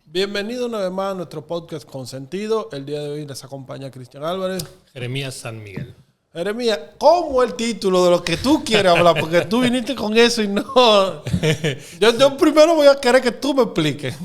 Bienvenido una vez más a nuestro podcast Consentido. El día de hoy les acompaña Cristian Álvarez. Jeremías San Miguel. Jeremías, ¿cómo el título de lo que tú quieres hablar? Porque tú viniste con eso y no... Yo primero voy a querer que tú me expliques.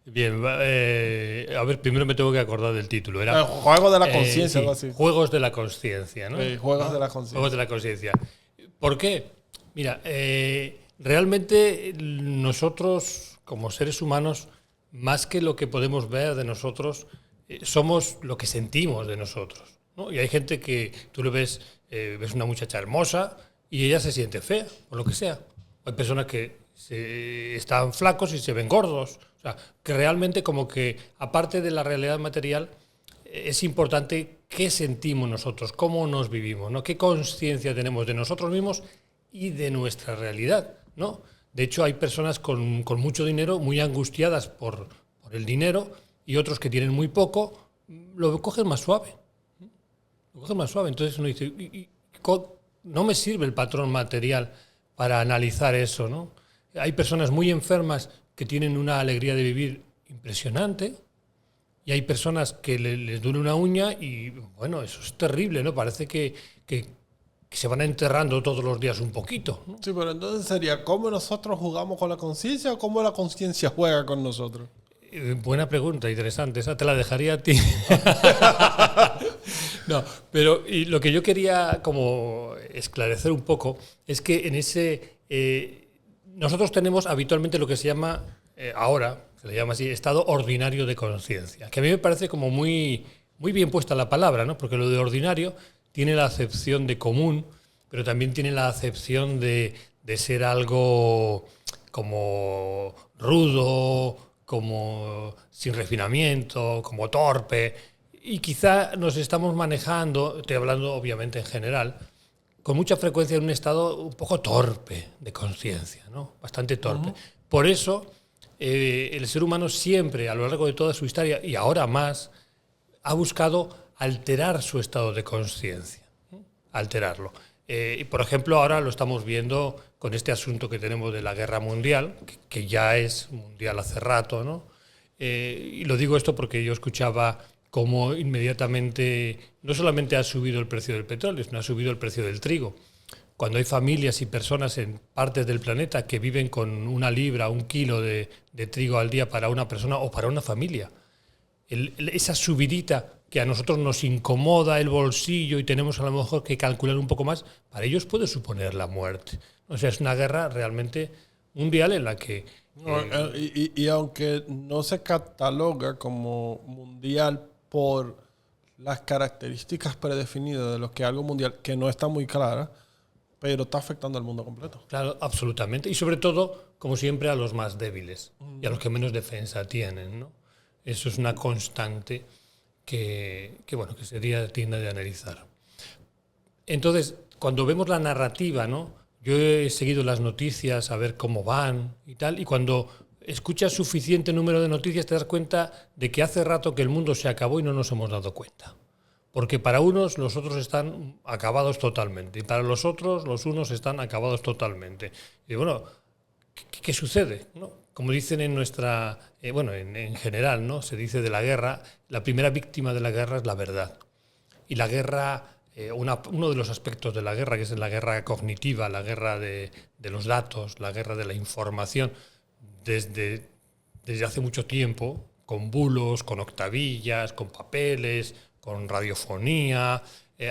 Bien, a ver, primero me tengo que acordar del título. Era El juego de la conciencia, sí, algo así. Juegos de la conciencia, ¿no? Juegos de la conciencia. Juegos de la conciencia. ¿Por qué? Mira, realmente nosotros, como seres humanos, más que lo que podemos ver de nosotros, somos lo que sentimos de nosotros, ¿no? Y hay gente que tú lo ves, ves una muchacha hermosa y ella se siente fea, por lo que sea. Hay personas que están flacos y se ven gordos. O sea, que realmente como que, aparte de la realidad material, es importante qué sentimos nosotros, cómo nos vivimos, ¿no? Qué conciencia tenemos de nosotros mismos y de nuestra realidad, ¿no? De hecho, hay personas con mucho dinero muy angustiadas por el dinero y otros que tienen muy poco lo cogen más suave. Lo cogen más suave. Entonces uno dice, no me sirve el patrón material para analizar eso, ¿no? Hay personas muy enfermas que tienen una alegría de vivir impresionante y hay personas que les duele una uña y, bueno, eso es terrible, ¿no? Parece que se van enterrando todos los días un poquito, ¿no? Sí, pero entonces sería, ¿cómo nosotros jugamos con la conciencia o cómo la conciencia juega con nosotros? Buena pregunta, interesante. Esa te la dejaría a ti. No, pero y lo que yo quería como esclarecer un poco es que en ese... nosotros tenemos habitualmente lo que se llama, ahora, se le llama así, estado ordinario de conciencia, que a mí me parece como muy, muy bien puesta la palabra, ¿no? Porque lo de ordinario tiene la acepción de común, pero también tiene la acepción de ser algo como rudo, como sin refinamiento, como torpe. Y quizá nos estamos manejando, estoy hablando obviamente en general, con mucha frecuencia en un estado un poco torpe de conciencia, ¿no? Bastante torpe. Por eso, el ser humano siempre, a lo largo de toda su historia, y ahora más, ha buscado alterar su estado de conciencia, ¿no? Alterarlo. Y por ejemplo, ahora lo estamos viendo con este asunto que tenemos de la guerra mundial, que ya es mundial hace rato, ¿no? Y lo digo esto porque yo escuchaba cómo inmediatamente no solamente ha subido el precio del petróleo, sino ha subido el precio del trigo. Cuando hay familias y personas en partes del planeta que viven con 1 libra, 1 kilo de trigo al día para una persona o para una familia, esa subidita que a nosotros nos incomoda el bolsillo y tenemos a lo mejor que calcular un poco más, para ellos puede suponer la muerte. O sea, es una guerra realmente mundial en la que... Y aunque no se cataloga como mundial por las características predefinidas de lo que es algo mundial, que no está muy clara, pero está afectando al mundo completo. Claro, absolutamente. Y sobre todo, como siempre, a los más débiles y a los que menos defensa tienen, ¿no? Eso es una constante que sería digna de analizar. Entonces, cuando vemos la narrativa, ¿no? Yo he seguido las noticias a ver cómo van y tal, y cuando escuchas suficiente número de noticias te das cuenta de que hace rato que el mundo se acabó y no nos hemos dado cuenta. Porque para unos los otros están acabados totalmente y para los otros los unos están acabados totalmente. Y bueno, ¿qué sucede? ¿No? Como dicen en nuestra... en general, ¿no? Se dice de la guerra, la primera víctima de la guerra es la verdad. Y la guerra... uno de los aspectos de la guerra, que es la guerra cognitiva, la guerra de los datos, la guerra de la información, desde hace mucho tiempo, con bulos, con octavillas, con papeles, con radiofonía,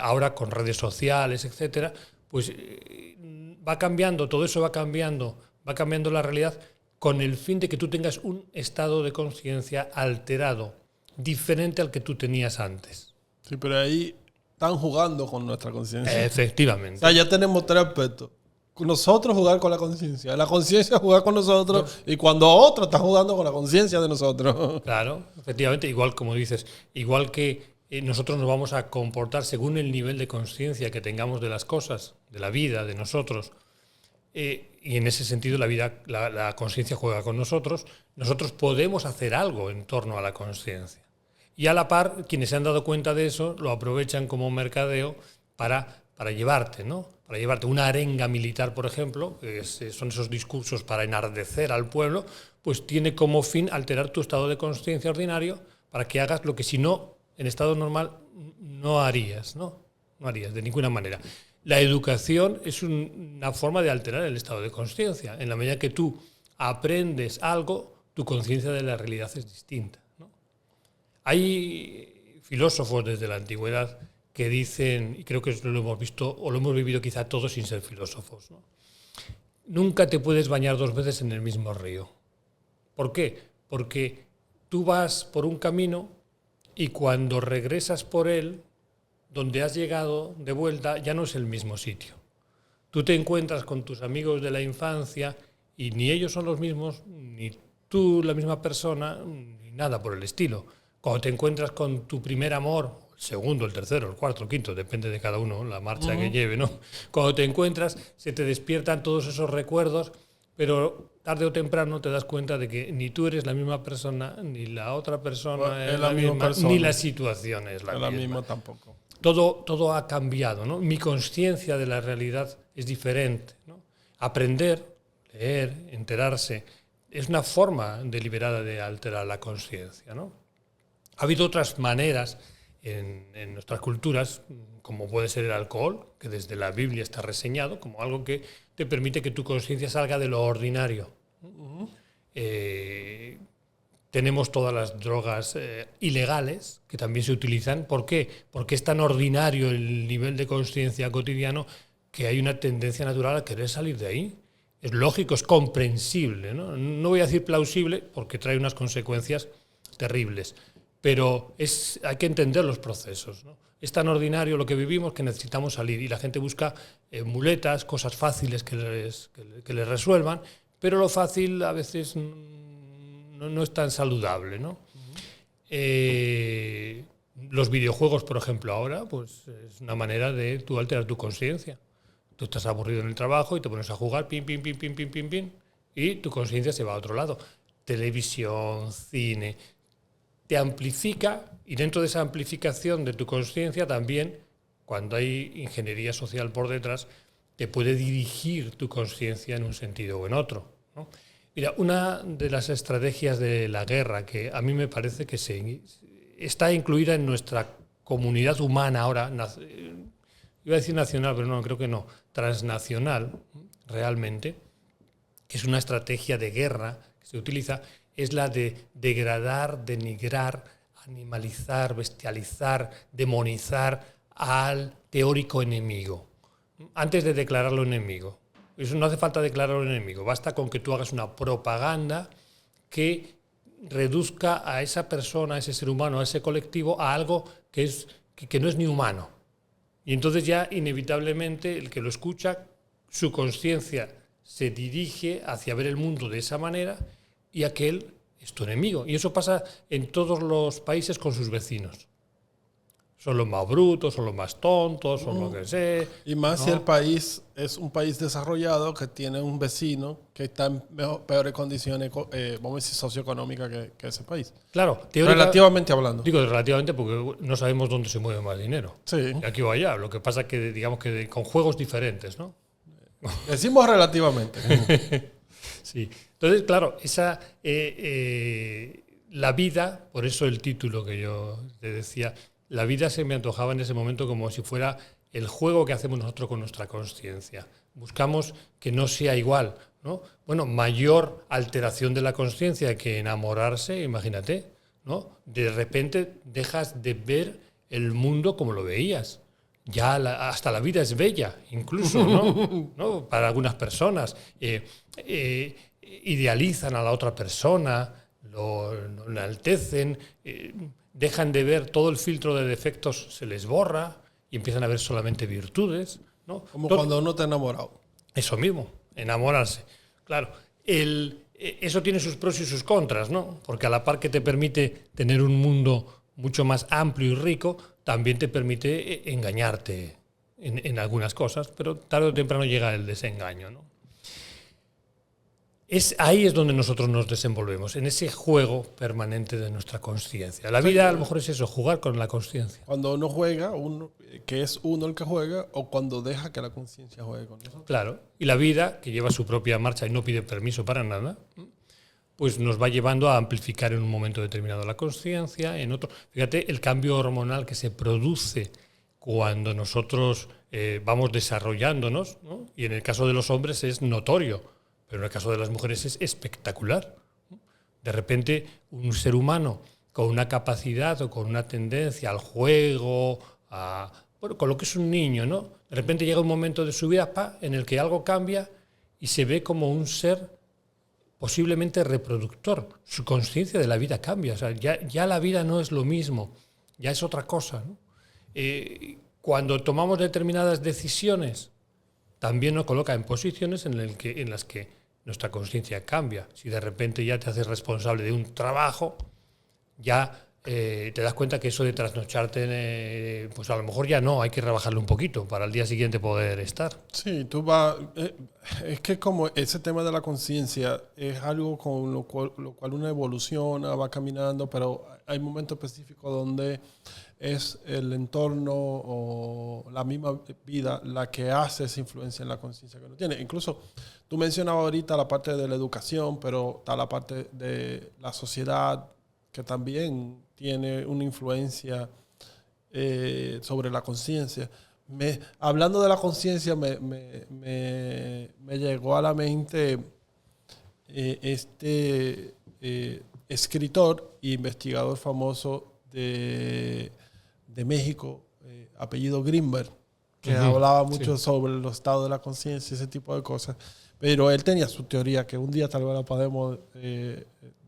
ahora con redes sociales, etcétera, pues va cambiando, todo eso va cambiando la realidad con el fin de que tú tengas un estado de conciencia alterado, diferente al que tú tenías antes. Sí, pero ahí están jugando con nuestra conciencia. Efectivamente. O sea, ya tenemos 3 aspectos. Nosotros jugar con la conciencia, la conciencia jugar con nosotros, y cuando otro está jugando con la conciencia de nosotros. Claro, efectivamente, igual como dices, igual que nosotros nos vamos a comportar según el nivel de conciencia que tengamos de las cosas, de la vida, de nosotros, y en ese sentido la conciencia juega con nosotros podemos hacer algo en torno a la conciencia. Y a la par, quienes se han dado cuenta de eso, lo aprovechan como mercadeo para para llevarte, ¿no? Para llevarte una arenga militar, por ejemplo, que son esos discursos para enardecer al pueblo, pues tiene como fin alterar tu estado de conciencia ordinario para que hagas lo que si no, en estado normal, no harías, ¿no? No harías de ninguna manera. La educación es una forma de alterar el estado de conciencia. En la medida que tú aprendes algo, tu conciencia de la realidad es distinta, ¿no? Hay filósofos desde la antigüedad que dicen, y creo que lo hemos visto o lo hemos vivido quizá todos sin ser filósofos, ¿no? Nunca te puedes bañar 2 veces en el mismo río. ¿Por qué? Porque tú vas por un camino y cuando regresas por él, donde has llegado de vuelta ya no es el mismo sitio. Tú te encuentras con tus amigos de la infancia y ni ellos son los mismos, ni tú la misma persona, ni nada por el estilo. Cuando te encuentras con tu primer amor, el segundo, el tercero, el cuarto, el quinto, depende de cada uno, la marcha que lleve, ¿no? Cuando te encuentras, se te despiertan todos esos recuerdos, pero tarde o temprano te das cuenta de que ni tú eres la misma persona, ni la otra persona es la misma persona, ni la situación es la misma tampoco. Todo ha cambiado, ¿no? Mi conciencia de la realidad es diferente, ¿no? Aprender, leer, enterarse, es una forma deliberada de alterar la conciencia, ¿no? Ha habido otras maneras en nuestras culturas, como puede ser el alcohol, que desde la Biblia está reseñado como algo que te permite que tu conciencia salga de lo ordinario. Tenemos todas las drogas ilegales que también se utilizan. ¿Por qué? Porque es tan ordinario el nivel de conciencia cotidiano que hay una tendencia natural a querer salir de ahí. Es lógico, es comprensible, ¿no? No voy a decir plausible porque trae unas consecuencias terribles, pero hay que entender los procesos, ¿no? Es tan ordinario lo que vivimos que necesitamos salir y la gente busca muletas, cosas fáciles que les resuelvan, pero lo fácil a veces no es tan saludable, ¿no? Los videojuegos, por ejemplo, ahora, pues es una manera de tú alterar tu conciencia. Tú estás aburrido en el trabajo y te pones a jugar, pim, pim, pim, pim, pim, pim, pim, y tu conciencia se va a otro lado. Televisión, cine, te amplifica, y dentro de esa amplificación de tu conciencia también, cuando hay ingeniería social por detrás, te puede dirigir tu conciencia en un sentido o en otro, ¿no? Mira, una de las estrategias de la guerra que a mí me parece que está incluida en nuestra comunidad humana ahora, iba a decir nacional, pero no, creo que no, transnacional, realmente, que es una estrategia de guerra que se utiliza, es la de degradar, denigrar, animalizar, bestializar, demonizar al teórico enemigo, antes de declararlo enemigo. Eso no hace falta declararlo enemigo, basta con que tú hagas una propaganda que reduzca a esa persona, a ese ser humano, a ese colectivo, a algo que no es ni humano. Y entonces ya inevitablemente el que lo escucha, su conciencia se dirige hacia ver el mundo de esa manera y aquel es tu enemigo. Y eso pasa en todos los países con sus vecinos. Son los más brutos, son los más tontos, son lo que sé. Y más, ¿no? Si el país es un país desarrollado que tiene un vecino que está en peores condiciones, vamos a decir, socioeconómicas que ese país. Claro. Relativamente hablando. Digo relativamente porque no sabemos dónde se mueve más dinero. Sí. Aquí o allá. Lo que pasa es que, digamos que con juegos diferentes, ¿no? Decimos relativamente. Sí. Entonces, claro, la vida, por eso el título que yo te decía, la vida se me antojaba en ese momento como si fuera el juego que hacemos nosotros con nuestra conciencia. Buscamos que no sea igual, ¿no? Bueno, mayor alteración de la conciencia que enamorarse, imagínate, ¿no? De repente dejas de ver el mundo como lo veías. Ya hasta la vida es bella, incluso, ¿no? Para algunas personas. Idealizan a la otra persona, lo enaltecen, dejan de ver todo el filtro de defectos, se les borra y empiezan a ver solamente virtudes, ¿no? Como cuando uno está enamorado. Eso mismo, enamorarse. Claro, eso tiene sus pros y sus contras, ¿no? Porque a la par que te permite tener un mundo mucho más amplio y rico, también te permite engañarte en algunas cosas, pero tarde o temprano llega el desengaño, ¿no? ahí es donde nosotros nos desenvolvemos, en ese juego permanente de nuestra consciencia. La vida a lo mejor es eso, jugar con la consciencia. Cuando uno juega, que es uno el que juega, o cuando deja que la conciencia juegue con eso. Claro, y la vida, que lleva su propia marcha y no pide permiso para nada, pues nos va llevando a amplificar en un momento determinado la consciencia, en otro. Fíjate el cambio hormonal que se produce cuando nosotros vamos desarrollándonos, ¿no? Y en el caso de los hombres es notorio, pero en el caso de las mujeres es espectacular. De repente, un ser humano con una capacidad o con una tendencia al juego, con lo que es un niño, ¿no? De repente llega un momento de su vida en el que algo cambia y se ve como un ser posiblemente reproductor. Su conciencia de la vida cambia. O sea, ya la vida no es lo mismo, ya es otra cosa, ¿no? Cuando tomamos determinadas decisiones, también nos coloca en posiciones en las que nuestra conciencia cambia. Si de repente ya te haces responsable de un trabajo, ya te das cuenta que eso de trasnocharte, pues a lo mejor ya no, hay que rebajarlo un poquito para al día siguiente poder estar. Sí, tú vas... es que como ese tema de la conciencia es algo con lo cual uno evoluciona, va caminando, pero hay momentos específicos donde es el entorno o la misma vida la que hace esa influencia en la conciencia que uno tiene. Incluso tú mencionabas ahorita la parte de la educación, pero está la parte de la sociedad que también tiene una influencia sobre la conciencia. Hablando de la conciencia, me llegó a la mente escritor e investigador famoso de México, apellido Greenberg, que hablaba mucho sobre los estados de la conciencia y ese tipo de cosas. Pero él tenía su teoría, que un día tal vez la podemos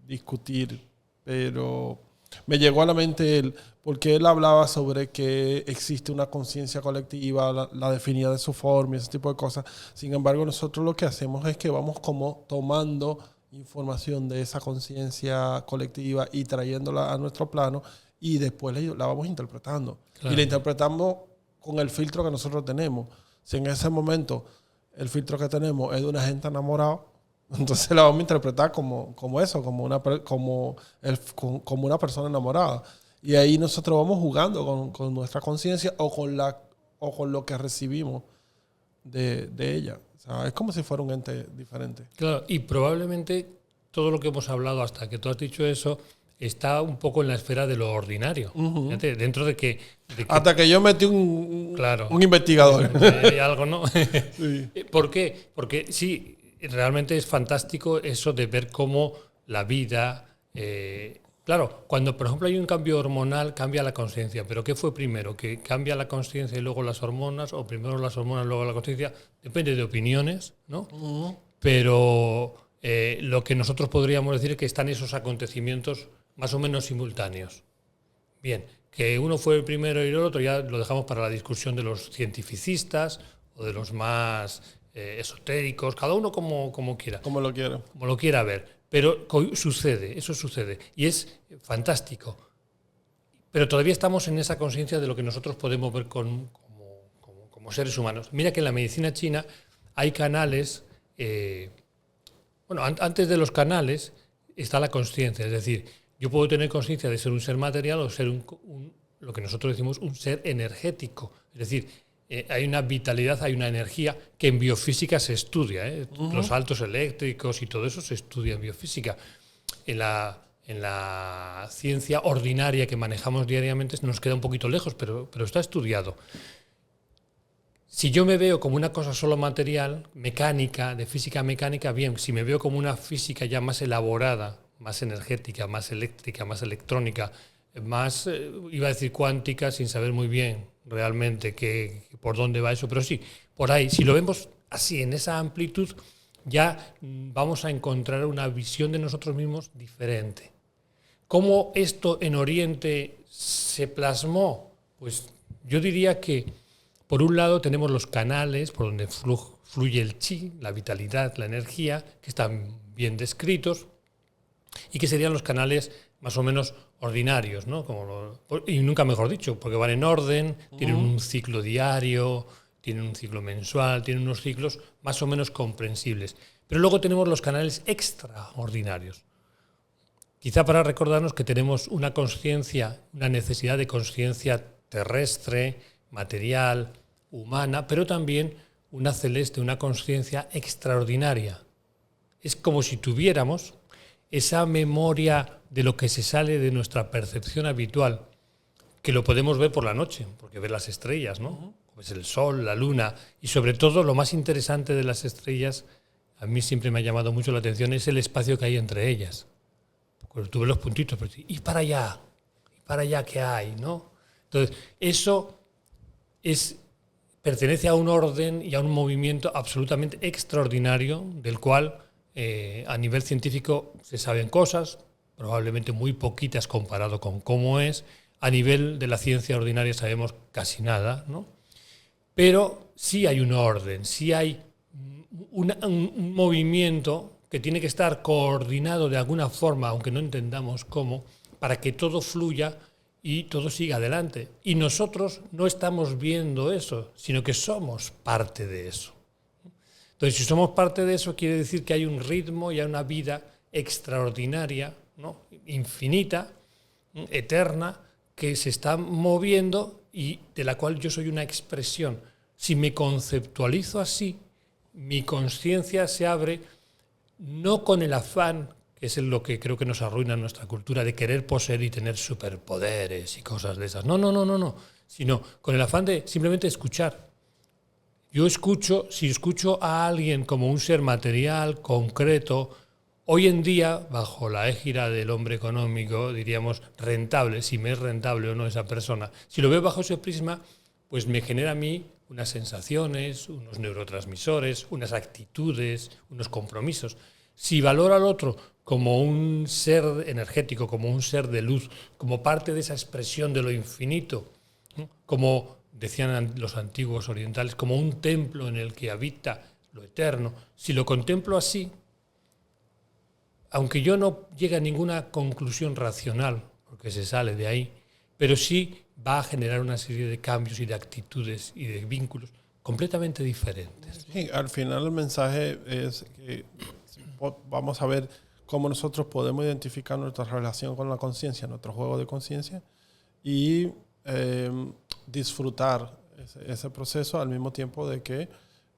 discutir, pero me llegó a la mente él, porque él hablaba sobre que existe una conciencia colectiva, la definía de su forma y ese tipo de cosas. Sin embargo, nosotros lo que hacemos es que vamos como tomando información de esa conciencia colectiva y trayéndola a nuestro plano y después la vamos interpretando. Claro. Y la interpretamos con el filtro que nosotros tenemos. Si en ese momento el filtro que tenemos es de una gente enamorada, entonces la vamos a interpretar como eso, como una persona enamorada. Y ahí nosotros vamos jugando con nuestra conciencia o con lo que recibimos de ella. O sea, es como si fuera un ente diferente. Claro, y probablemente todo lo que hemos hablado hasta que tú has dicho eso está un poco en la esfera de lo ordinario. Fíjate, dentro de que... Hasta que yo metí un investigador. Hay algo, ¿no? Sí. ¿Por qué? Porque sí, realmente es fantástico eso de ver cómo la vida... claro, cuando por ejemplo hay un cambio hormonal, cambia la conciencia. ¿Pero qué fue primero? ¿Que cambia la conciencia y luego las hormonas? ¿O primero las hormonas y luego la conciencia? Depende de opiniones, ¿no? Pero lo que nosotros podríamos decir es que están esos acontecimientos más o menos simultáneos. Bien, que uno fue el primero y el otro ya lo dejamos para la discusión de los cientificistas o de los más esotéricos, cada uno como quiera. Como lo quiera. Como lo quiera ver. Pero sucede, eso sucede. Y es fantástico. Pero todavía estamos en esa conciencia de lo que nosotros podemos ver como seres humanos. Mira que en la medicina china hay canales... antes de los canales está la consciencia. Es decir, yo puedo tener conciencia de ser un ser material o ser lo que nosotros decimos un ser energético. Es decir, hay una vitalidad, hay una energía que en biofísica se estudia. Los saltos eléctricos y todo eso se estudia en biofísica. En la ciencia ordinaria que manejamos diariamente nos queda un poquito lejos, pero está estudiado. Si yo me veo como una cosa solo material, mecánica, de física mecánica, bien. Si me veo como una física ya más elaborada, más energética, más eléctrica, más electrónica, más, iba a decir cuántica, sin saber muy bien realmente por dónde va eso, pero sí, por ahí, si lo vemos así, en esa amplitud, ya vamos a encontrar una visión de nosotros mismos diferente. ¿Cómo esto en Oriente se plasmó? Pues yo diría que, por un lado, tenemos los canales por donde fluye el chi, la vitalidad, la energía, que están bien descritos, y que serían los canales más o menos ordinarios, ¿no? Y nunca mejor dicho, porque van en orden, tienen un ciclo diario, tienen un ciclo mensual, tienen unos ciclos más o menos comprensibles. Pero luego tenemos los canales extraordinarios. Quizá para recordarnos que tenemos una conciencia, una necesidad de conciencia terrestre, material, humana, pero también una celeste, una conciencia extraordinaria. Es como si tuviéramos esa memoria de lo que se sale de nuestra percepción habitual, que lo podemos ver por la noche, porque ver las estrellas, ¿no? Pues el sol, la luna, y sobre todo lo más interesante de las estrellas, a mí siempre me ha llamado mucho la atención, es el espacio que hay entre ellas. Cuando tú ves los puntitos, pero ¿y para allá? ¿Y para allá qué hay? ¿No? Entonces, eso pertenece a un orden y a un movimiento absolutamente extraordinario, del cual a nivel científico se saben cosas, probablemente muy poquitas comparado con cómo es. A nivel de la ciencia ordinaria sabemos casi nada, ¿no? Pero sí hay un orden, sí hay un movimiento que tiene que estar coordinado de alguna forma, aunque no entendamos cómo, para que todo fluya y todo siga adelante. Y nosotros no estamos viendo eso, sino que somos parte de eso. Entonces, si somos parte de eso, quiere decir que hay un ritmo y hay una vida extraordinaria, ¿no? Infinita, eterna, que se está moviendo y de la cual yo soy una expresión. Si me conceptualizo así, mi conciencia se abre no con el afán, que es lo que creo que nos arruina nuestra cultura, de querer poseer y tener superpoderes y cosas de esas. No. Sino con el afán de simplemente escuchar. Yo escucho, si escucho a alguien como un ser material, concreto, hoy en día, bajo la égida del hombre económico, diríamos rentable, si me es rentable o no esa persona. Si lo veo bajo ese prisma, pues me genera a mí unas sensaciones, unos neurotransmisores, unas actitudes, unos compromisos. Si valoro al otro como un ser energético, como un ser de luz, como parte de esa expresión de lo infinito, ¿no? Como decían los antiguos orientales, como un templo en el que habita lo eterno, si lo contemplo así, aunque yo no llegue a ninguna conclusión racional, porque se sale de ahí, pero sí va a generar una serie de cambios y de actitudes y de vínculos completamente diferentes. Sí, al final el mensaje es que vamos a ver cómo nosotros podemos identificar nuestra relación con la conciencia, nuestro juego de conciencia, y disfrutar ese proceso al mismo tiempo de que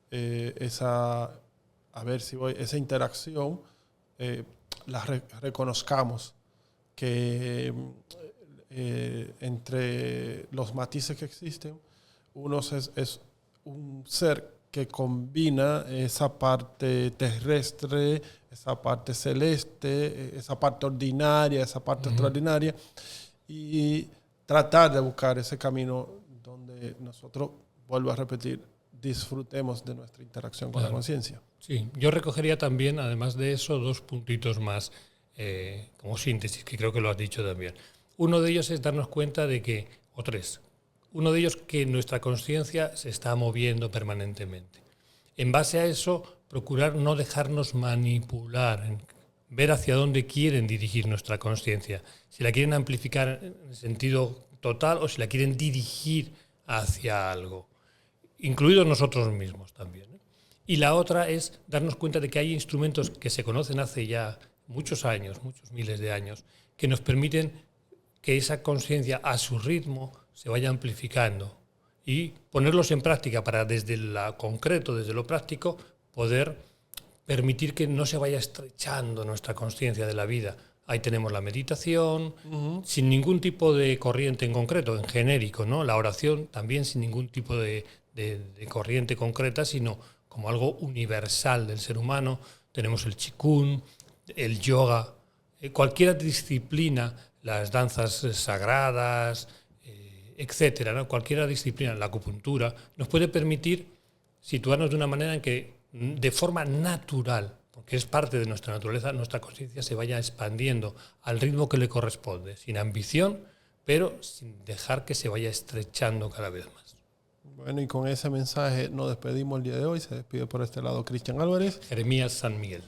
esa interacción la reconozcamos, que entre los matices que existen, uno es un ser que combina esa parte terrestre, esa parte celeste, esa parte ordinaria, esa parte extraordinaria, y tratar de buscar ese camino donde nosotros, vuelvo a repetir, disfrutemos de nuestra interacción con la conciencia. Sí, yo recogería también, además de eso, 2 puntitos más como síntesis, que creo que lo has dicho también. Uno de ellos es darnos cuenta de que, o 3, uno de ellos que nuestra conciencia se está moviendo permanentemente. En base a eso, procurar no dejarnos manipular, ver hacia dónde quieren dirigir nuestra conciencia. Si la quieren amplificar en sentido total o si la quieren dirigir hacia algo, incluidos nosotros mismos también. Y la otra es darnos cuenta de que hay instrumentos que se conocen hace ya muchos años, muchos miles de años, que nos permiten que esa conciencia a su ritmo se vaya amplificando y ponerlos en práctica para desde lo concreto, desde lo práctico, poder permitir que no se vaya estrechando nuestra conciencia de la vida. Ahí tenemos la meditación, sin ningún tipo de corriente en concreto, en genérico, ¿no? La oración también sin ningún tipo de corriente concreta, sino como algo universal del ser humano. Tenemos el Qigong, el yoga, cualquier disciplina, las danzas sagradas, etcétera, ¿no? Cualquier disciplina, la acupuntura, nos puede permitir situarnos de una manera en que, de forma natural, porque es parte de nuestra naturaleza, nuestra conciencia se vaya expandiendo al ritmo que le corresponde, sin ambición, pero sin dejar que se vaya estrechando cada vez más. Bueno, y con ese mensaje nos despedimos el día de hoy. Se despide por este lado Cristian Álvarez. Jeremías San Miguel.